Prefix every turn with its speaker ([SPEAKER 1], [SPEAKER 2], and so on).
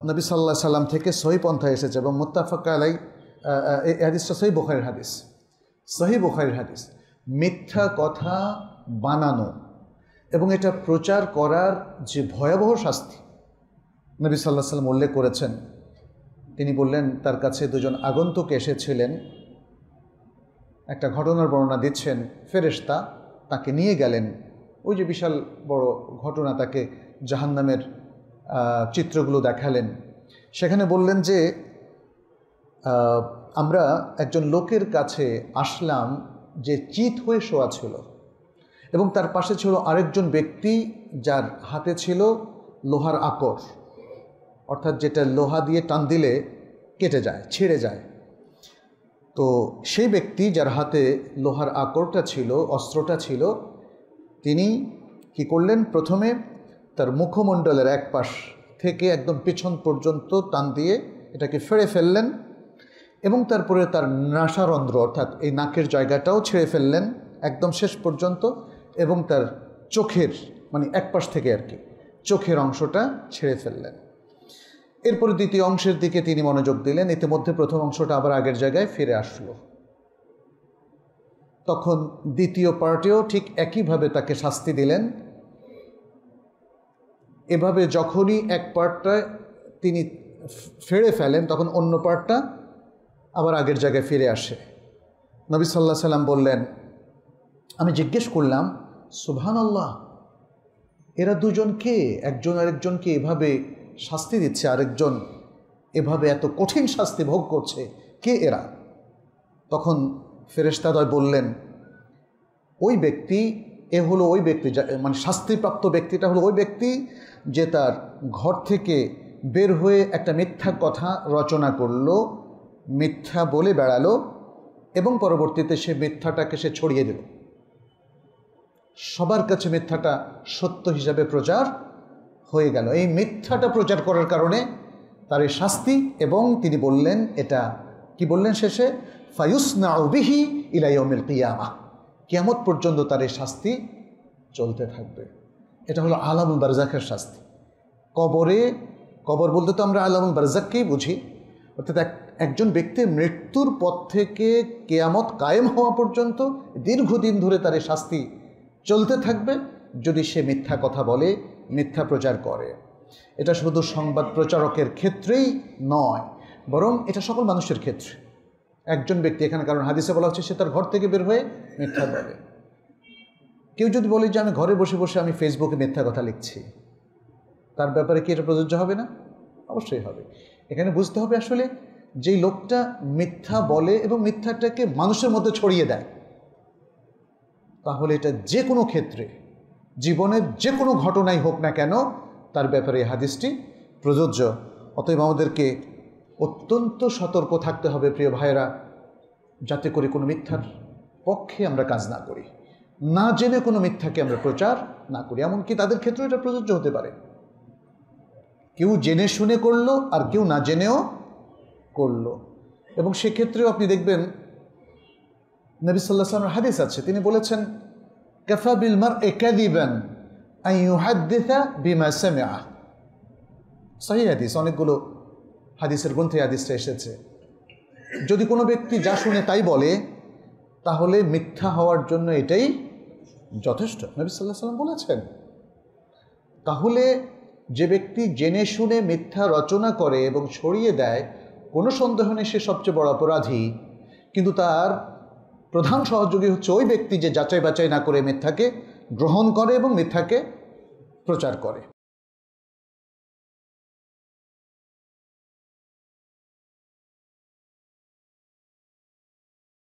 [SPEAKER 1] নবী সাল্লাল্লাহু আলাইহি সাল্লাম থেকে সহিহ পন্থা এসেছে এবং মুত্তাফাক আলাই, এই হাদিসটা সহিহ বুখারীর হাদিস, সহিহ বুখারীর হাদিস। মিথ্যা কথা বানানো এবং এটা প্রচার করার যে ভয়াবহ শাস্তি নবী সাল্লাল্লাহু আলাইহি সাল্লাম উল্লেখ করেছেন। তিনি বললেন, তার কাছে দুজন আগন্তুক এসেছিলেন, একটা ঘটনার বর্ণনা দিচ্ছেন। ফেরেশতা তাকে নিয়ে গেলেন, ওই যে বিশাল বড় ঘটনা, তাকে জাহান্নামের চিত্রগুলো দেখালেন। সেখানে বললেন যে আমরা একজন লোকের কাছে আসলাম যে চিত হয়ে শোয়া ছিল এবং তার পাশে ছিল আরেকজন ব্যক্তি যার হাতে ছিল লোহার আকর, অর্থাৎ যেটা লোহা দিয়ে টান দিলে কেটে যায়, ছিঁড়ে যায়। তো সেই ব্যক্তি যার হাতে লোহার আকরটা ছিল, অস্ত্রটা ছিল, তিনি কি করলেন, প্রথমে তার মুখমণ্ডলের এক পাশ থেকে একদম পেছন পর্যন্ত টান দিয়ে এটাকে ফেড়ে ফেললেন এবং তারপরে তার নাসারন্ধ্র অর্থাৎ এই নাকের জায়গাটাও ছেড়ে ফেললেন একদম শেষ পর্যন্ত, এবং তার চোখের মানে এক পাশ থেকে আর কি চোখের অংশটা ছেড়ে ফেললেন। এরপরে দ্বিতীয় অংশের দিকে তিনি মনোযোগ দিলেন। ইতিমধ্যে প্রথম অংশটা আবার আগের জায়গায় ফিরে আসলো। তখন দ্বিতীয় পার্টেও ঠিক একইভাবে তাকে শাস্তি দিলেন। এভাবে যখনই এক পার্টটা তিনি ফেড়ে ফেলেন তখন অন্য পার্টটা আবার আগের জায়গায় ফিরে আসে। নবী সাল্লাল্লাহু আলাইহি সাল্লাম বললেন, আমি জিজ্ঞেস করলাম, সুবহানাল্লাহ, এরা দুজন কে? একজন আরেকজনকে এভাবে শাস্তি দিচ্ছে, আরেকজন এভাবে এত কঠিন শাস্তি ভোগ করছে, কে এরা? তখন ফেরেশতাদ্বয় বললেন, ওই ব্যক্তি, এ হলো ওই ব্যক্তি, মানে শাস্তিপ্রাপ্ত ব্যক্তিটা হলো ওই ব্যক্তি যে তার ঘর থেকে বের হয়ে একটা মিথ্যা কথা রচনা করলো, মিথ্যা বলে বেড়ালো এবং পরবর্তীতে সে মিথ্যাটাকে সে ছড়িয়ে দিল। সবার কাছে মিথ্যাটা সত্য হিসাবে প্রচার হয়ে গেল। এই মিথ্যাটা প্রচার করার কারণে তার এই শাস্তি, এবং তিনি বললেন, এটা কি বললেন শেষে, ফায়ুসনাউ বিহি ইলা ইয়াউমিল কিয়ামাহ, কিয়ামত পর্যন্ত তার এই শাস্তি চলতে থাকবে। এটা হলো আলামুল বারজাখের শাস্তি। কবর বলতে তো আমরা আলামুল বারজাখকেই বুঝি, অর্থাৎ একজন ব্যক্তির মৃত্যুর পর থেকে কিয়ামত কায়েম হওয়া পর্যন্ত দীর্ঘদিন ধরে তার এই শাস্তি চলতে থাকবে যদি সে মিথ্যা কথা বলে, মিথ্যা প্রচার করে। এটা শুধু সংবাদ প্রচারকের ক্ষেত্রেই নয়, বরং এটা সকল মানুষের ক্ষেত্রে। একজন ব্যক্তি এখানে, কারণ হাদিসে বলা হচ্ছে সে তার ঘর থেকে বের হয়ে মিথ্যা বলে। কেউ যদি বলে যে আমি ঘরে বসে বসে আমি ফেসবুকে মিথ্যা কথা লিখছি, তার ব্যাপারে কি এটা প্রযোজ্য হবে না? অবশ্যই হবে। এখানে বুঝতে হবে আসলে যেই লোকটা মিথ্যা বলে এবং মিথ্যাটাকে মানুষের মধ্যে ছড়িয়ে দেয়, তাহলে এটা যে কোনো ক্ষেত্রে, জীবনের যে কোনো ঘটনাই হোক না কেন, তার ব্যাপারে এই হাদিসটি প্রযোজ্য। অতএব আমাদেরকে অত্যন্ত সতর্ক থাকতে হবে প্রিয় ভাইয়েরা, যাতে করে কোনো মিথ্যার পক্ষে আমরা কাজ না করি, না জেনে কোনো মিথ্যাকে আমরা প্রচার না করি। এমনকি তাদের ক্ষেত্রেও এটা প্রযোজ্য হতে পারে, কেউ জেনে শুনে করলো আর কেউ না জেনেও করলো। এবং সেক্ষেত্রেও আপনি দেখবেন নবী সাল্লাল্লাহু আলাইহি ওয়াসাল্লামের হাদিস আছে, তিনি বলেছেন, কাফা বিল মারই কাযিবান আন ইউহাদ্দিসা বিমা সামিআ। সহিহ হাদিস, অনেকগুলো হাদিসের গ্রন্থে হাদিসটা এসেছে। যদি কোনো ব্যক্তি যা শুনে তাই বলে, তাহলে মিথ্যা হওয়ার জন্য এটাই যথেষ্ট, নবী সাল্লাল্লাহু আলাইহি ওয়াসাল্লাম বলেছেন। তাহলে যে ব্যক্তি জেনে শুনে মিথ্যা রচনা করে এবং ছড়িয়ে দেয়, কোনো সন্দেহ নেই সে সবচেয়ে বড় অপরাধী। কিন্তু তার প্রধান সহযোগী হচ্ছে ওই ব্যক্তি যে যাচাই বাছাই না করে মিথ্যাকে গ্রহণ করে এবং মিথ্যাকে প্রচার করে।